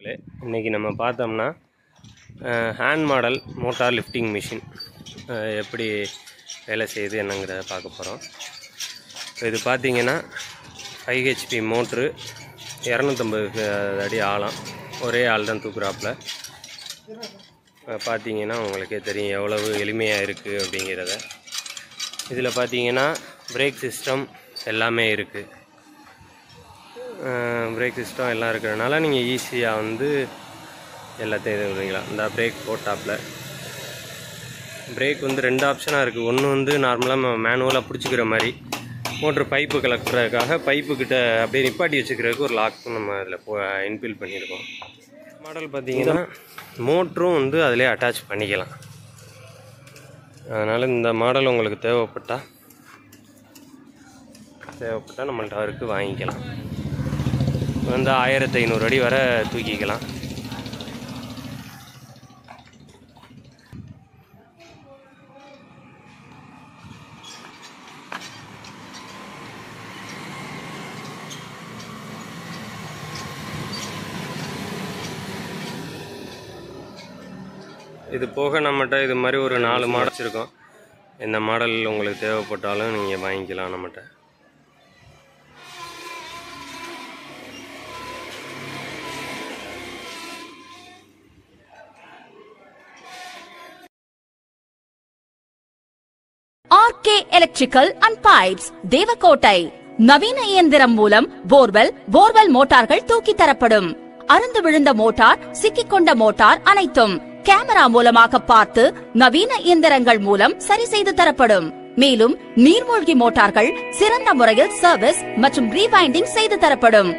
இன்றைக்கி நம்ம பார்த்தோம்னா hand model motor lifting machine எப்படி வேலை செய்யுது என்னங்கிறத பார்க்க போகிறோம். இது பார்த்திங்கன்னா 5 HP மோட்ரு, 250 அடி ஆழம், ஒரே ஆள் தான் தூக்குறாப்பில். பார்த்திங்கன்னா உங்களுக்கே தெரியும் எவ்வளவு எளிமையாக இருக்குது அப்படிங்கிறத. இதில் பார்த்திங்கன்னா பிரேக் சிஸ்டம் எல்லாமே இருக்குது. பிரேக் சிஸ்டம் எல்லாம் இருக்கிறதுனால நீங்கள் ஈஸியாக எல்லாத்தையும் இது விடுவீங்களா. இந்த பிரேக் போட்டாப்பில் பிரேக் 2 ஆப்ஷனாக இருக்குது. ஒன்று நார்மலாக மேனுவலாக பிடிச்சிக்கிற மாதிரி, மோட்ரு பைப்பு கலக்கிறதுக்காக பைப்புக்கிட்ட அப்படியே நிப்பாட்டி வச்சுக்கிறதுக்கு ஒரு லாக்கும் நம்ம அதில் இன்பில் பண்ணியிருக்கோம். மாடல் பார்த்திங்கன்னா மோட்ரும் அதிலே அட்டாச் பண்ணிக்கலாம். அதனால் இந்த மாடல் உங்களுக்கு தேவைப்பட்டால் நம்மள்ட்ட அவருக்கு வாங்கிக்கலாம். 1500 அடி வரை தூக்கிக்கலாம். இது போக நம்மகிட்ட இது மாதிரி ஒரு 4 மாடல் வச்சுருக்கோம். இந்த மாடல் உங்களுக்கு தேவைப்பட்டாலும் நீங்கள் வாங்கிக்கலாம் நம்மகிட்ட. RK electrical and pipes, Devakottai. நவீன இயந்திரம் மூலம் போர்வெல் மோட்டார்கள் தூக்கி தரப்படும். அறுந்து விழுந்த மோட்டார், சிக்கிக்கொண்ட மோட்டார் அனைத்தும் கேமரா மூலமாக பார்த்து நவீன இயந்திரங்கள் மூலம் சரி செய்து தரப்படும். மேலும் நீர்மூழ்கி மோட்டார்கள் சிறந்த முறையில் சர்வீஸ் மற்றும் ரீவைண்டிங் செய்து தரப்படும்.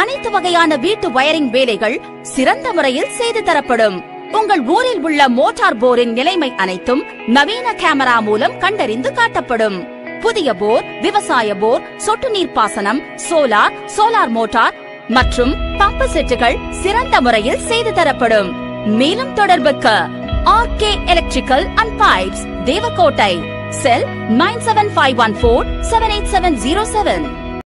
அனைத்து வகையான வீட்டு வயரிங் வேலைகள் சிறந்த முறையில் செய்து தரப்படும். உங்கள் ஊரில் உள்ள மோட்டார் போரின் நிலைமை அனைத்தும் நவீன கேமரா மூலம் கண்டறிந்து காட்டப்படும். புதிய போர், விவசாய போர், சொட்டு நீர் பாசனம், சோலார் மோட்டார் மற்றும் பம்பு செட்டுகள் சிறந்த முறையில் செய்து தரப்படும். மேலும் தொடர்புக்கு RK electrical and pipes, Devakottai. Sell 97514 78707.